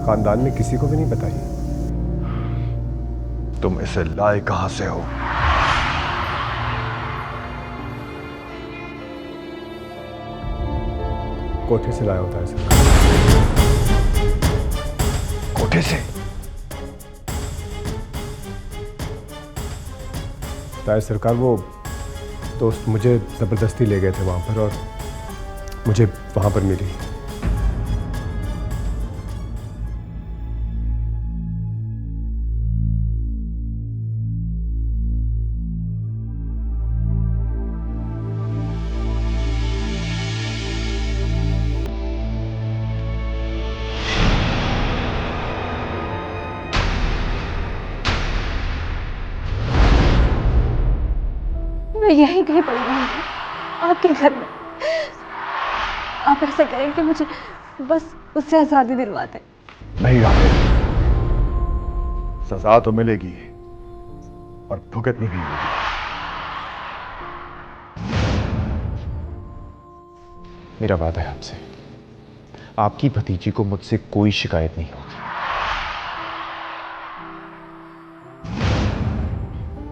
खानदान में किसी को भी नहीं बताई। तुम इसे लाए कहां से हो? कोठे से लाया होता है सर। कोठे से? ताया सरकार, वो दोस्त मुझे ज़बरदस्ती ले गए थे वहाँ पर और मुझे वहाँ पर मिली। मैं यहीं कहीं पड़ी रहूंगी, आपके घर में। आप ऐसा करें कि मुझे बस उससे आज़ादी दिलवा दें। नहीं राधे, सजा तो मिलेगी और भुगतनी भी होगी। मेरा वादा है आपसे, आपकी भतीजी को मुझसे कोई शिकायत नहीं होगी।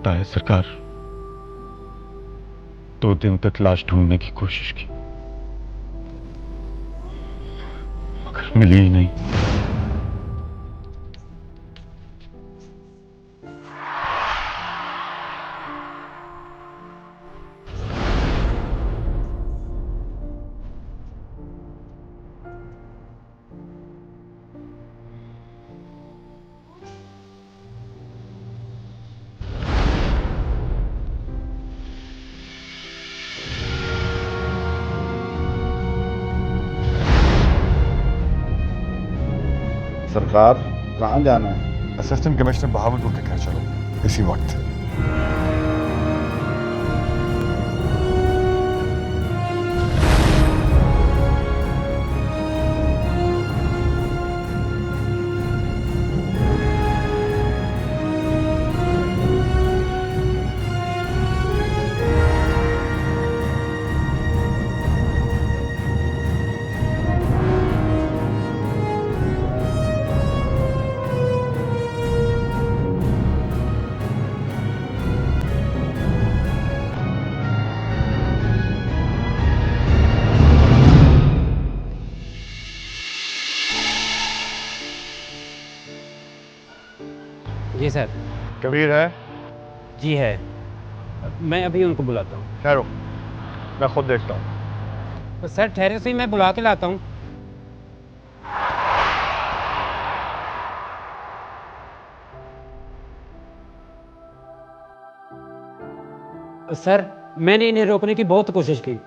ताया सरकार, 2 दिन तक लाश ढूंढने की कोशिश की मगर मिली ही नहीं। सरकार, कहां जाना है? असिस्टेंट कमिश्नर बहावलपुर के घर चलो इसी वक्त। जी सर। कबीर है? जी है, मैं अभी उनको बुलाता हूँ। ठहरो, मैं खुद देखता हूँ। तो सर ठहरे से ही मैं बुला के लाता हूँ। सर मैंने इन्हें रोकने की बहुत कोशिश की,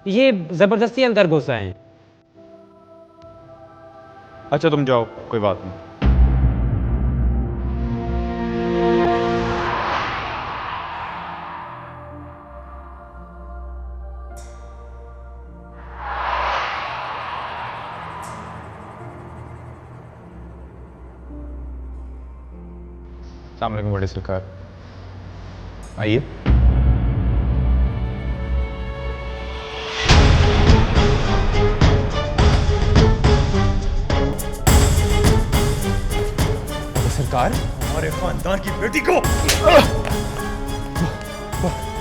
ये जबरदस्ती अंदर घुस आए हैं। अच्छा तुम जाओ, कोई बात नहीं। अस्सलाम वालेकुम बड़े सरकार, आइए। बड़े सरकार, हमारे खानदान की बेटी को,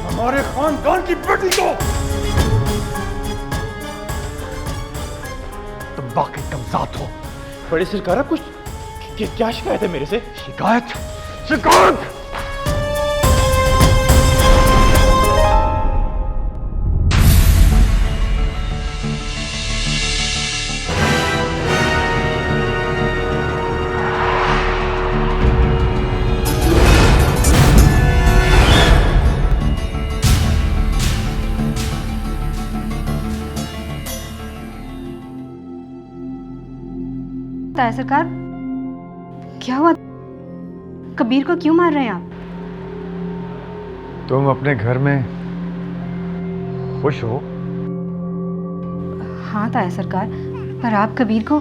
हमारे खानदान की बेटी को तुम बाकी कमजात हो। बड़े सरकार, आप कुछ क्या शिकायत है मेरे से? शिकायत? शिकायत? ताया सरकार, क्या हुआ? कबीर को क्यों मार रहे हैं आप? तुम अपने घर में खुश हो? हाँ ताया सरकार, पर आप कबीर को...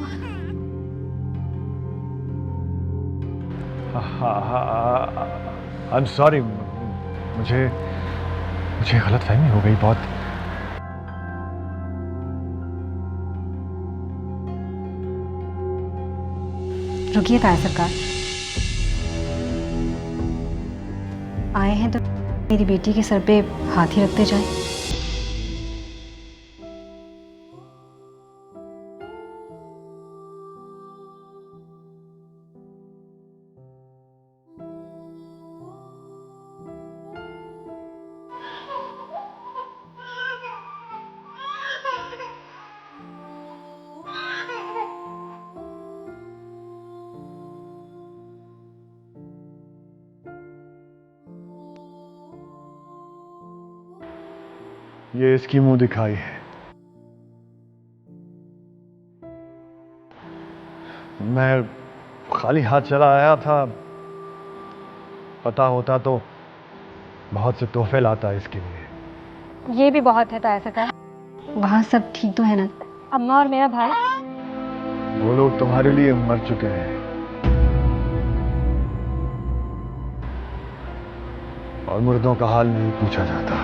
आई एम सॉरी, मुझे गलतफहमी हो गई बहुत। रुकिए ताया सरकार, आए हैं तो मेरी बेटी के सर पे हाथ ही रखते जाएं। ये इसकी मुंह दिखाई है। मैं खाली हाथ चला आया था, पता होता तो बहुत से तोहफे लाता इसके लिए। ये भी बहुत है ताया सरकार। वहाँ सब ठीक तो है ना? अम्मा और मेरा भाई? वो लोग तुम्हारे लिए मर चुके हैं और मुर्दों का हाल नहीं पूछा जाता।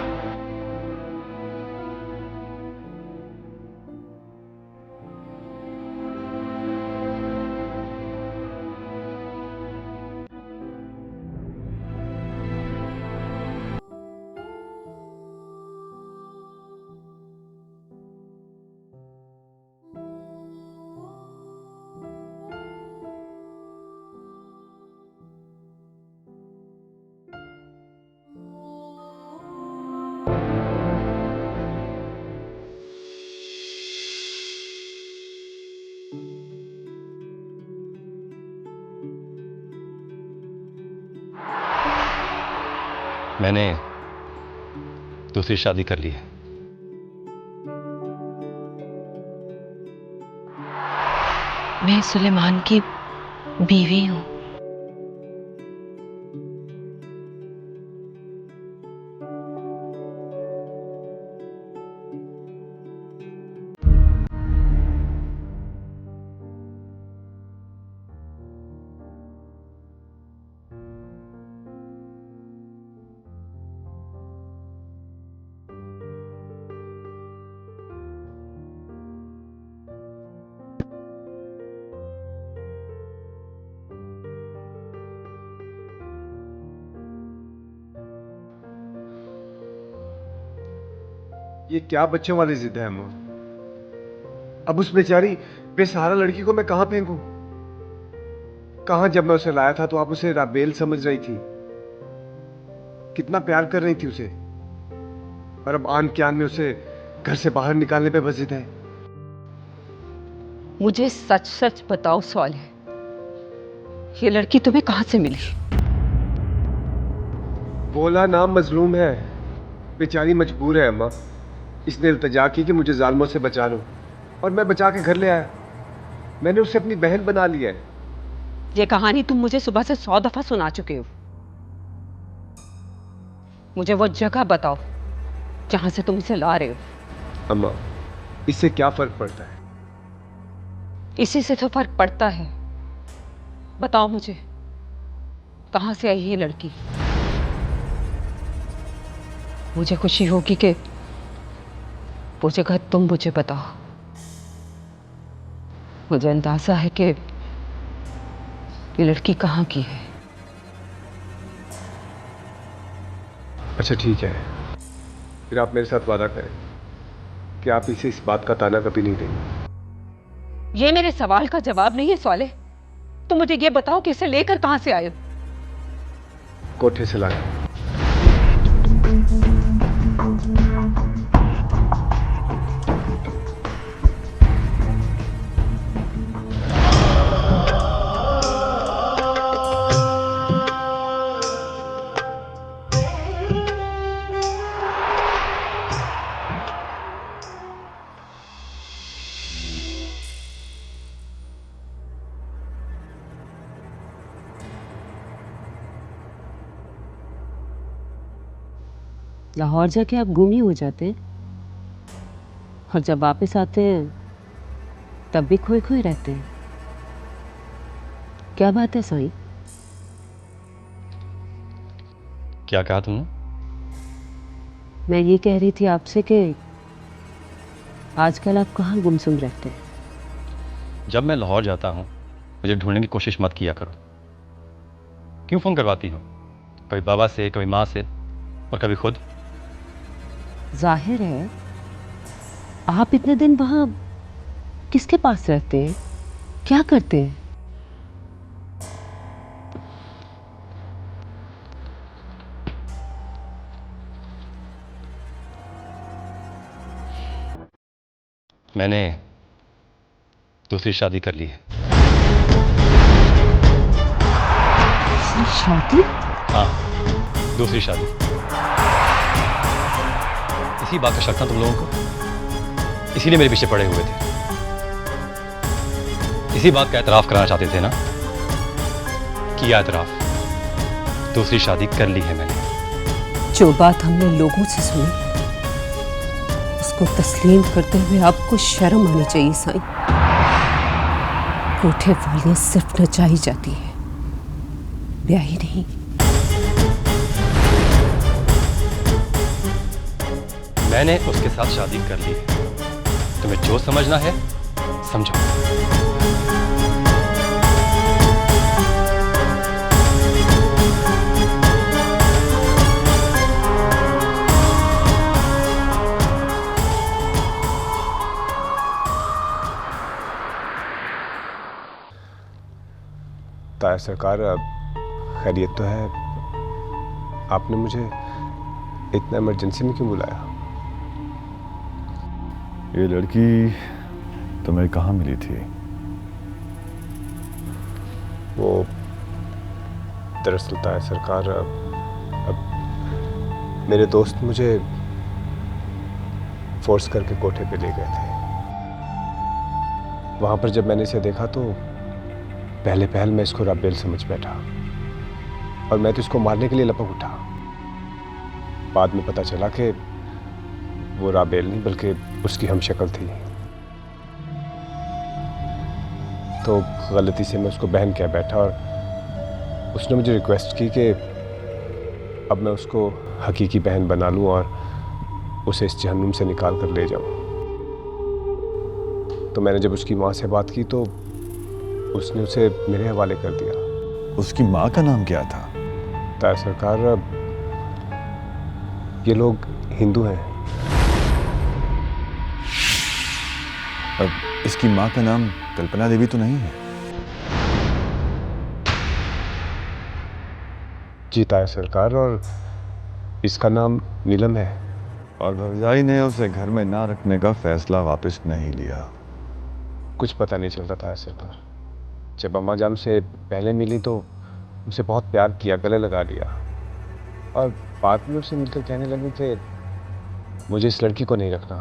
मैंने दूसरी शादी कर ली है। मैं सुलेमान की बीवी हूँ। ये क्या बच्चों वाली जिद है अम्मा? अब उस बेचारी बेसहारा लड़की को मैं कहां फेंकूं? कहां जब मैं उसे लाया था तो आप उसे राबेल समझ रही थी, कितना प्यार कर रही थी उसे, और अब आन के आन में उसे घर से बाहर निकालने पे बस जिद है। मुझे सच सच बताओ सवालिह, ये लड़की तुम्हें कहां से मिली? बोला नाम मजलूम है, बेचारी मजबूर है अम्मा। इसने इल्तिजा की कि मुझे जालिमों से बचा लो, और मैं बचा के घर ले आया। मैंने उसे अपनी बहन बना लिया है। ये कहानी तुम मुझे सुबह से 100 दफा सुना चुके हो। मुझे वो जगह बताओ जहां से तुम इसे ला रहे हो। अम्मा, इससे क्या फर्क पड़ता है? इसी से तो फर्क पड़ता है। बताओ मुझे, कहां से आई ये लड़की? मुझे खुशी होगी कि वो जगह तुम मुझे बताओ। मुझे अंदाजा है कि ये लड़की कहाँ की है। अच्छा ठीक है, फिर आप मेरे साथ वादा करें कि आप इसे इस बात का ताना कभी नहीं देंगे। ये मेरे सवाल का जवाब नहीं है सवाले। तुम मुझे ये बताओ कि इसे लेकर कहां से आए हो? कोठे से लाया। लाहौर जाके आप गुम ही हो जाते हैं, और जब वापस आते हैं तब भी खोए खोए रहते हैं। क्या बात है साईं? क्या कहा तुमने? मैं ये कह रही थी आपसे कि आजकल आप कहाँ गुमसुम रहते हैं? जब मैं लाहौर जाता हूँ मुझे ढूंढने की कोशिश मत किया करो। क्यों फ़ोन करवाती हो? कभी बाबा से, कभी माँ से और कभी खुद। जाहिर है आप इतने दिन वहां किसके पास रहते हैं, क्या करते हैं? मैंने दूसरी शादी कर ली है। शादी? हाँ, दूसरी शादी। इसी बात का शक था तुम लोगों को, इसीलिए मेरे पीछे पड़े हुए थे। इसी बात का एतराफ़ कराना चाहते थे ना? किया एतराफ़, दूसरी शादी कर ली है मैंने। जो बात हमने लोगों से सुनी उसको तस्लीम करते हुए आपको शर्म आनी चाहिए साईं। कोठे वालियां सिर्फ नचाई जाती है, ब्याही नहीं। मैंने उसके साथ शादी कर ली है। तुम्हें जो समझना है समझो। ताया सरकार, खैरियत तो है? आपने मुझे इतना इमरजेंसी में क्यों बुलाया? ये लड़की तुम्हें कहाँ मिली थी? वो दरअसल ताया सरकार, अब मेरे दोस्त मुझे फोर्स करके कोठे पे ले गए थे। वहां पर जब मैंने इसे देखा तो पहले पहल मैं इसको राबेल समझ बैठा और मैं तो इसको मारने के लिए लपक उठा। बाद में पता चला कि वो राबेल नहीं बल्कि उसकी हमशक्ल थी। तो गलती से मैं उसको बहन कह बैठा और उसने मुझे रिक्वेस्ट की कि अब मैं उसको हकीकी बहन बना लूं और उसे इस जहन्नुम से निकाल कर ले जाऊं। तो मैंने जब उसकी माँ से बात की तो उसने उसे मेरे हवाले कर दिया। उसकी माँ का नाम क्या था? ताया सरकार, ये लोग हिंदू हैं। अब इसकी माँ का नाम कल्पना देवी तो नहीं है? जी ताया सरकार, और इसका नाम नीलम है। और भरजाई ने उसे घर में ना रखने का फैसला वापस नहीं लिया? कुछ पता नहीं चलता ताया सरकार। जब अम्मा जान से पहले मिली तो उसे बहुत प्यार किया, गले लगा लिया, और बाद में उससे मिलकर कहने लगी कि मुझे इस लड़की को नहीं रखना।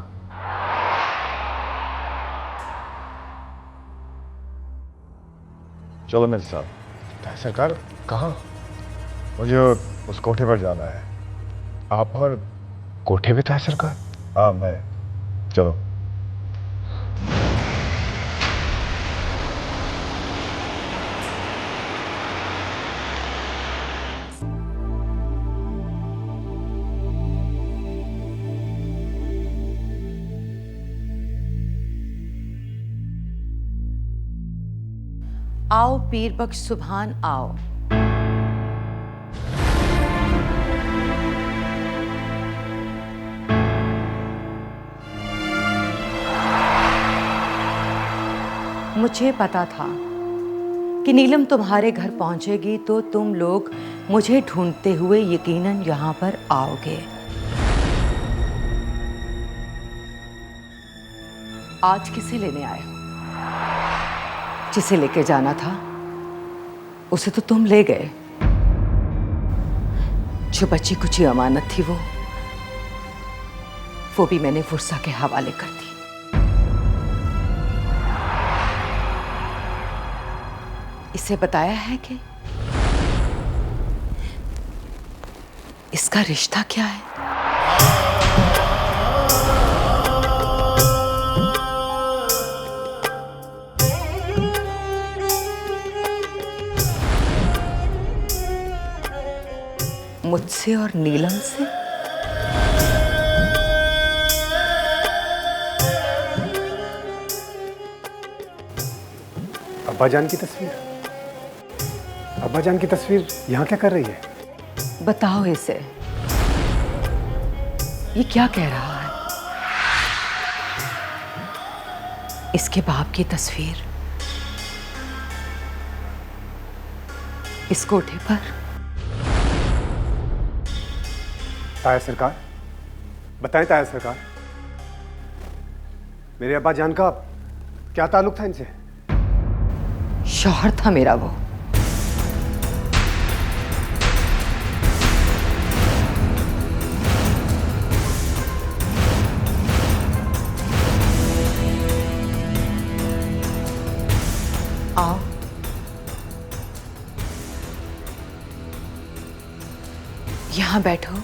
चलो मेरे साथ। ताया सरकार, कहाँ? मुझे उस कोठे पर जाना है। आप और कोठे पे? ताया सरकार, हाँ मैं। चलो। आओ पीर बख्श सुभान आओ। मुझे पता था कि नीलम तुम्हारे घर पहुंचेगी तो तुम लोग मुझे ढूंढते हुए यकीनन यहां पर आओगे। आज किसे लेने आए हो? जिसे लेके जाना था उसे तो तुम ले गए। जो बची कुछ अमानत थी वो भी मैंने फुर्सा के हवाले कर दी। इसे बताया है कि इसका रिश्ता क्या है? मुझसे और नीलम से? अब्बा जान की तस्वीर? अब्बा जान की तस्वीर यहाँ क्या कर रही है? बताओ इसे, ये क्या कह रहा है? इसके बाप की तस्वीर इस कोठे पर। ताया सरकार, बताएं ताया सरकार, मेरे अब्बा जान का क्या ताल्लुक था इनसे? शौहर था मेरा वो। आओ, यहां बैठो।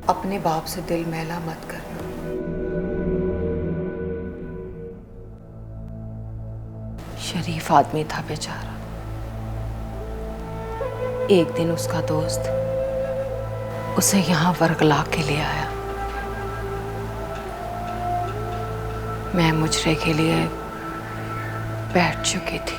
अपने बाप से दिल मैला मत करना। शरीफ आदमी था बेचारा। एक दिन उसका दोस्त उसे यहां वर्गला के ले आया। मैं मुजरे के लिए बैठ चुकी थी।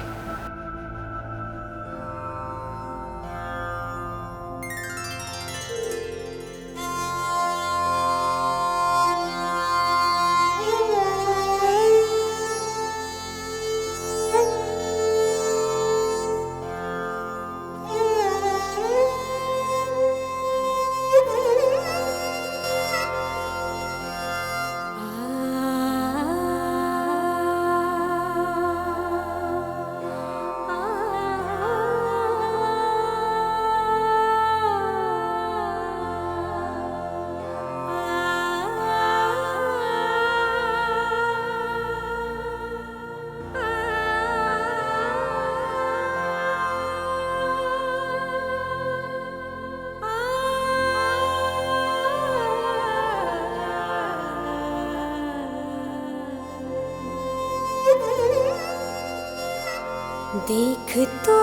देख तो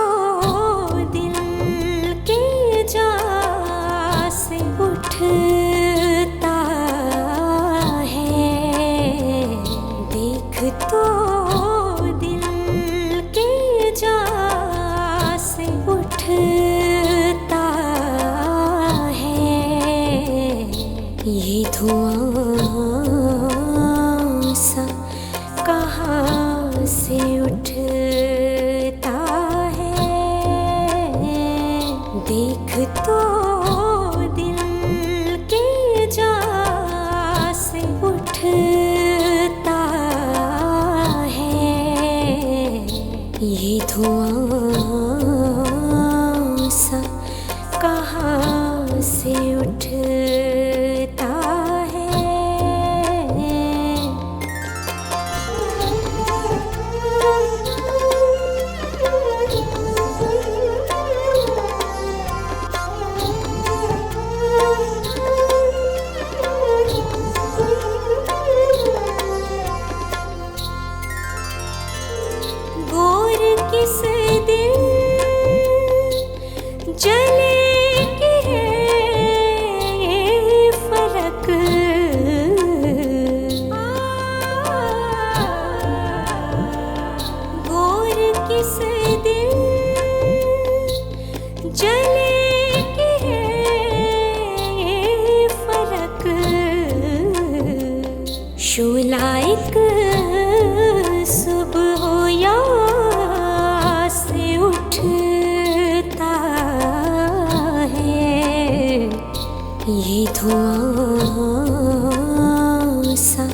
दिल के जा से उठता है। देख तो दिल के जा से उठता है। ये धुआं सा कहाँ से उठता है। देख तो दिल के जा से उठता है। ये धुआं सा कहाँ से उठता है। गोर किस दिन जलेगी है फलक। गोर किस दिन जलेगी है फलक। शोलाइक सुबह हो या से उठता है। ये धुआं सा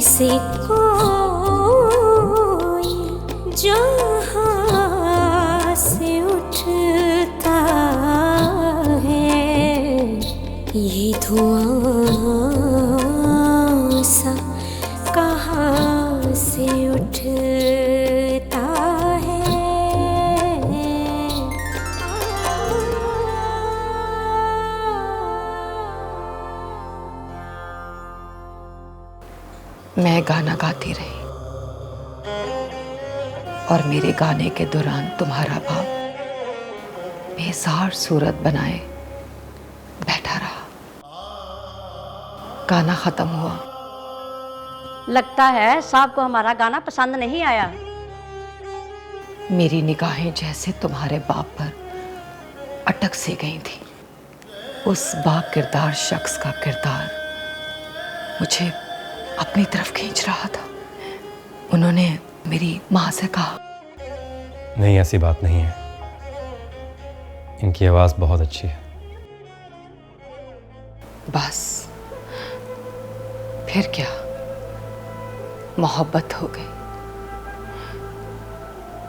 जैसे कोई जहां से उठता है, ये धुआं सा कहाँ से उठता है। मैं गाना गाती रही और मेरे गाने के दौरान तुम्हारा बाप बेजार सूरत बनाए बैठा रहा। गाना खत्म हुआ। लगता है साहब को हमारा गाना पसंद नहीं आया। मेरी निगाहें जैसे तुम्हारे बाप पर अटक सी गई थी। उस बा किरदार शख्स का किरदार मुझे अपनी तरफ खींच रहा था। उन्होंने मेरी माँ से कहा, नहीं, ऐसी बात नहीं है, इनकी आवाज़ बहुत अच्छी है। बस फिर क्या, मोहब्बत हो गई।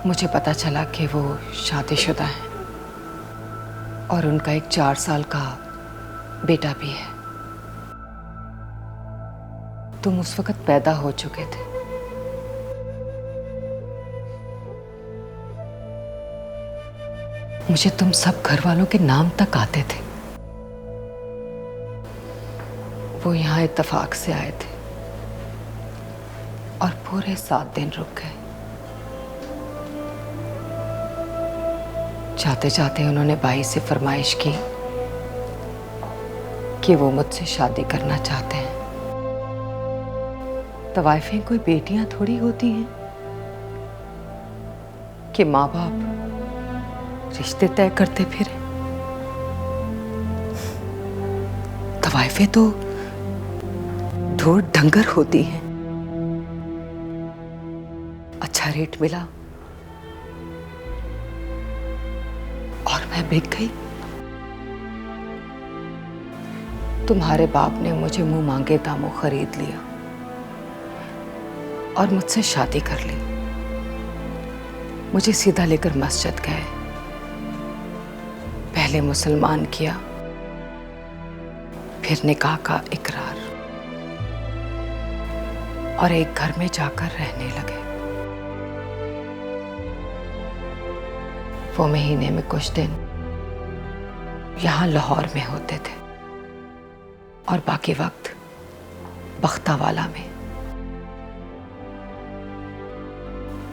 मुझे पता चला कि वो शादीशुदा हैं और उनका एक 4 साल का बेटा भी है। तुम उस वक्त पैदा हो चुके थे। मुझे तुम सब घर वालों के नाम तक आते थे। वो यहाँ इत्तेफाक से आए थे और पूरे 7 दिन रुक गए। जाते जाते उन्होंने बाई से फरमाइश की कि वो मुझसे शादी करना चाहते हैं। तवाइफें कोई बेटियां थोड़ी होती हैं कि माँ बाप रिश्ते तय करते फिरे। तवाइफें तो ढोर डंगर होती हैं। अच्छा रेट मिला और मैं बिक गई। तुम्हारे बाप ने मुझे मुंह मांगे दामों खरीद लिया और मुझसे शादी कर ली। मुझे सीधा लेकर मस्जिद गए, पहले मुसलमान किया, फिर निकाह का इकरार और एक घर में जाकर रहने लगे। वो महीने में कुछ दिन यहाँ लाहौर में होते थे और बाकी वक्त बख्तावाला में।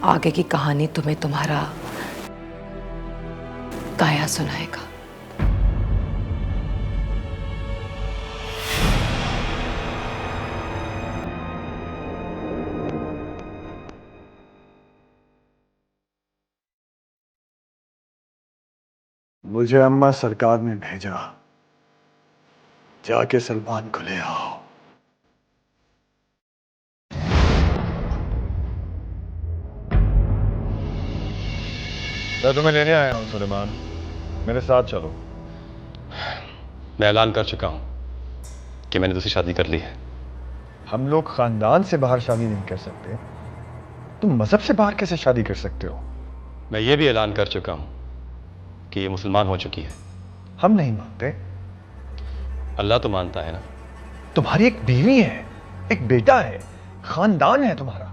आगे की कहानी तुम्हें तुम्हारा ताया सुनाएगा। मुझे अम्मा सरकार ने भेजा, जाके सलमान को ले आओ। मैं तुम्हें लेने आया हूं सुलेमान, मेरे साथ चलो। मैं ऐलान कर चुका हूं कि मैंने दूसरी शादी कर ली है। हम लोग खानदान से बाहर शादी नहीं कर सकते, तुम मजहब से बाहर कैसे शादी कर सकते हो? मैं ये भी ऐलान कर चुका हूं कि ये मुसलमान हो चुकी है। हम नहीं मानते। अल्लाह तो मानता है ना। तुम्हारी एक बीवी है, एक बेटा है, खानदान है तुम्हारा।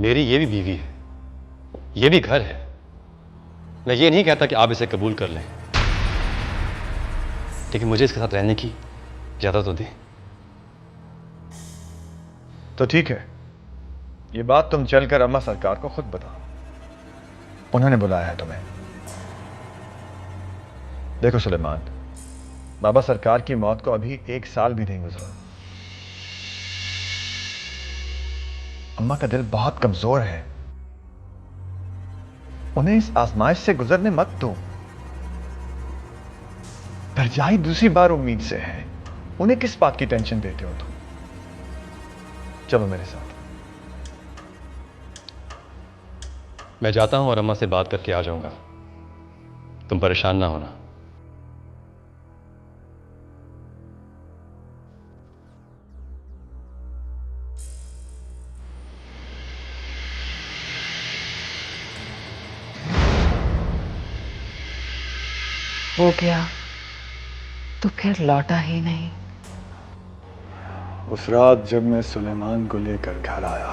मेरी ये भी बीवी है, ये भी घर है। मैं ये नहीं कहता कि आप इसे कबूल कर लें, लेकिन मुझे इसके साथ रहने की इजाजत तो दें। तो ठीक है, ये बात तुम चलकर अम्मा सरकार को खुद बताओ, उन्होंने बुलाया है तुम्हें। देखो सुलेमान, बाबा सरकार की मौत को अभी 1 साल भी नहीं गुजरा। अम्मा का दिल बहुत कमजोर है, उन्हें इस आजमाइश से गुजरने मत दो। भरजाई दूसरी बार उम्मीद से है, उन्हें किस बात की टेंशन देते हो तुम? चलो मेरे साथ। मैं जाता हूं और अम्मा से बात करके आ जाऊंगा, तुम परेशान ना होना। हो गया तो फिर लौटा ही नहीं। उस रात जब मैं सुलेमान को लेकर घर आया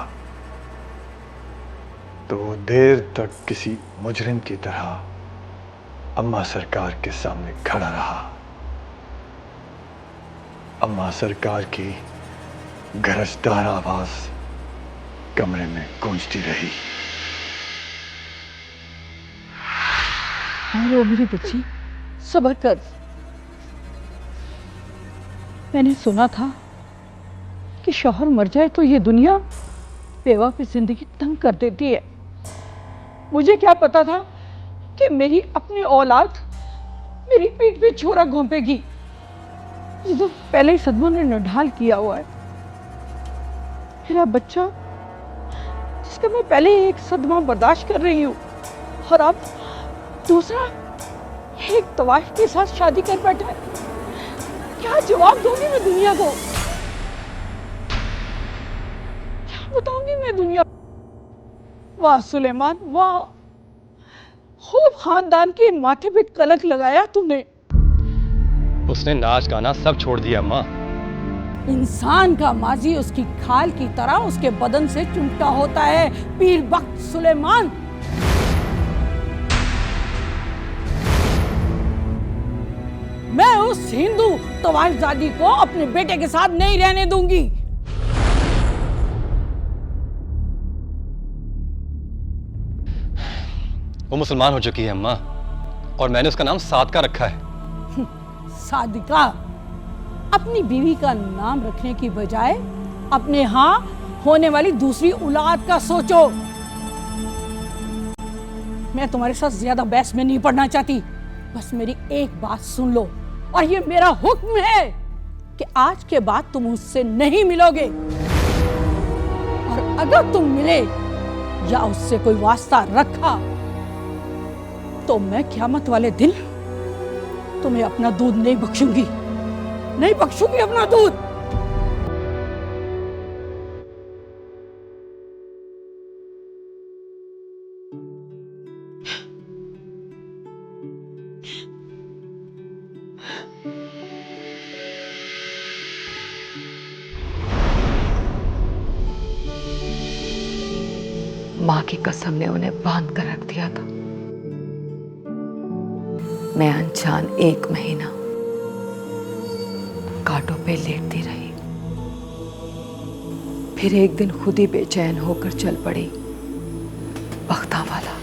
तो वो देर तक किसी मुजरिम की तरह अम्मा सरकार के सामने खड़ा रहा। अम्मा सरकार की गरजदार आवाज कमरे में गूंजती रही। रो मेरी बच्ची, सब्र कर। मैंने सुना था कि शौहर मर जाए तो ये दुनिया बेवा पे जिंदगी तंग कर देती है। मुझे क्या पता था कि मेरी अपनी औलाद मेरी पीठ पे छोरा घोंपेगी। ये तो पहले ही सदमों ने नढाल किया हुआ है। मेरा बच्चा जिसका मैं पहले ही एक सदमा बर्दाश्त कर रही हूँ और अब दूसरा एक तवाइफ के साथ शादी कर बैठा है। क्या जवाब दूंगी मैं दुनिया को? क्या बताऊंगी मैं दुनिया? वाह सुलेमान वाह, खूब खानदान के माथे पे कलंक लगाया तुमने। उसने नाच गाना सब छोड़ दिया अम्मा। इंसान का माजी उसकी खाल की तरह उसके बदन से चिमटा होता है पीर वक्त सुलेमान। मैं उस हिंदू तवाइफजादी को अपने बेटे के साथ नहीं रहने दूंगी। वो मुसलमान हो चुकी है अम्मा, और मैंने उसका नाम सादका रखा है। सादिका, अपनी बीवी का नाम रखने की बजाय अपने यहाँ होने वाली दूसरी औलाद का सोचो। मैं तुम्हारे साथ ज्यादा बहस में नहीं पड़ना चाहती, बस मेरी एक बात सुन लो, और ये मेरा हुक्म है कि आज के बाद तुम उससे नहीं मिलोगे, और अगर तुम मिले या उससे कोई वास्ता रखा तो मैं क़यामत वाले दिन तुम्हें अपना दूध नहीं बख्शूंगी, नहीं बख्शूंगी अपना दूध। माँ की कसम ने उन्हें बांध कर रख दिया था। मैं अनजान 1 महीना कांटों पे लेटती रही, फिर एक दिन खुद ही बेचैन होकर चल पड़ी बख्तावाला।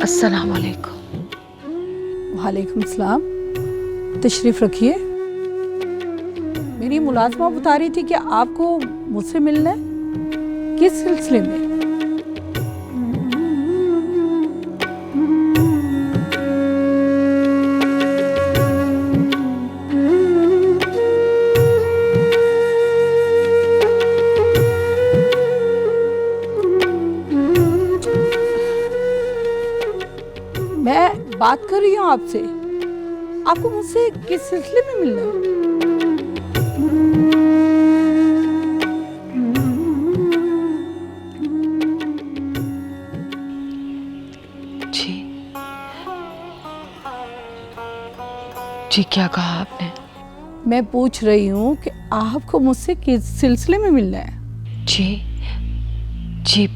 अस्सलाम वालेकुम। वालेकुम सलाम, तशरीफ रखिए। मेरी मुलाजमा बता रही थी कि आपको मुझसे मिलना है, किस सिलसिले में? मैं बात कर रही हूँ आपसे, आपको मुझसे किस सिलसिले में मिलना है? जी क्या कहा आपने? मैं पूछ रही हूँ कि आपको मुझसे किस सिलसिले में मिलना है? जी जी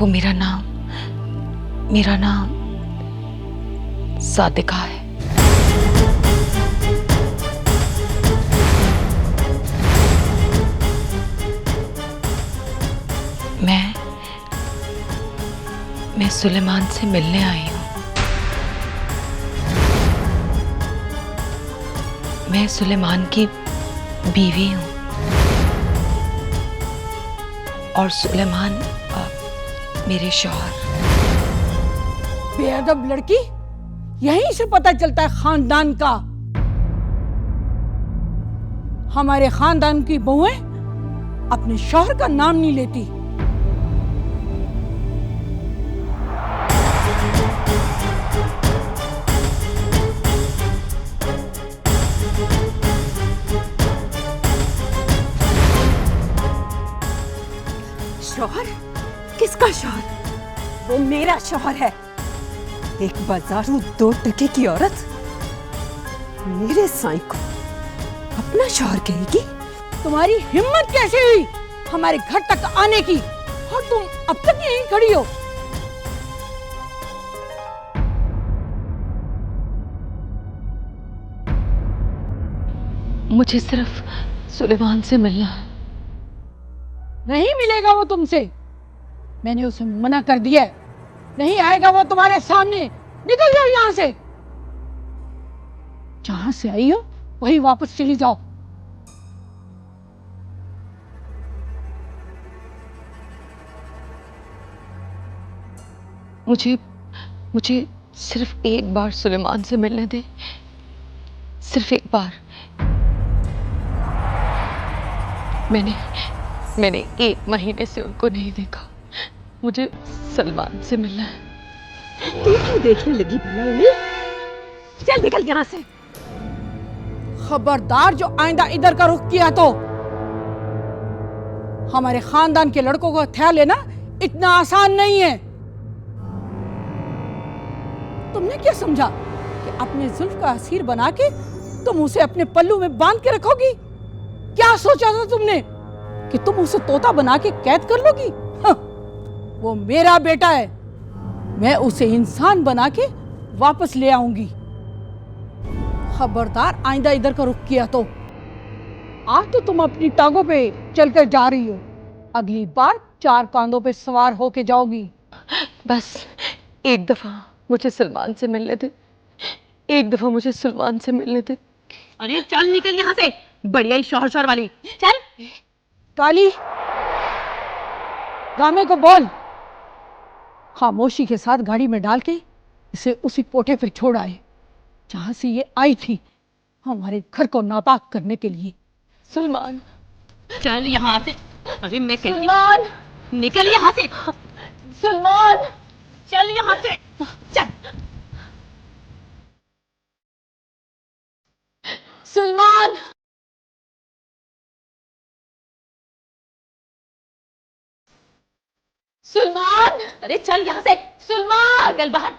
वो मेरा नाम सादिका है। मैं सुलेमान से मिलने आई हूं। मैं सुलेमान की बीवी हूं और सुलेमान मेरे शौहर। बेअदब लड़की, यहीं से पता चलता है खानदान का। हमारे खानदान की बहुएं अपने शौहर का नाम नहीं लेती। शौहर? किसका शौहर? वो मेरा शौहर है। एक बाजारू 2 टके की औरत मेरे साईं को अपना शौहर कहेगी? तुम्हारी हिम्मत कैसे हुई हमारे घर तक आने की, और तुम अब तक यहीं खड़ी हो? मुझे सिर्फ सुलेमान से मिलना है। नहीं मिलेगा वो तुमसे। मैंने उसे मना कर दिया है। नहीं आएगा वो तुम्हारे सामने। निकल जाओ यहां से। जहां से आई हो वहीं वापस चली जाओ। मुझे सिर्फ एक बार सुलेमान से मिलने दे। सिर्फ एक बार। मैंने 1 महीने से उनको नहीं देखा। मुझे सलमान से मिलना है। तू क्यों देखने लगी भला उन्हें? चल निकल यहां से। खबरदार जो आइंदा इधर का रुख किया तो हमारे खानदान के लड़कों को हथियार लेना इतना आसान नहीं है। तुमने क्या समझा कि अपने जुल्फ का असीर बना के तुम उसे अपने पल्लू में बांध के रखोगी? क्या सोचा था तुमने कि तुम उसे तोता बना के कैद कर लोगी? हाँ, वो मेरा बेटा है। मैं उसे इंसान बना के वापस ले आऊंगी। खबरदार आइंदा इधर का रुख किया तो। आज तो तुम अपनी टांगों पे चलकर जा रही हो, अगली बार 4 कांधों पे सवार होके जाओगी। बस एक दफा मुझे सलमान से मिलने दे। एक दफा मुझे सलमान से मिलने दे। अरे चल निकल यहाँ से, बढ़िया ही शौहर वाली। चल। काली, रामे को बोल खामोशी के साथ गाड़ी में डाल के इसे उसी कोठे पे छोड़ आए जहां से ये आई थी, हमारे घर को नापाक करने के लिए। सलमान, चल यहाँ से। अरे मैं कहती हूं निकल यहाँ से। सलमान, चल यहाँ से। चल। सलमान, सलमान, अरे चल यहाँ से। सलमान, निकल बाहर।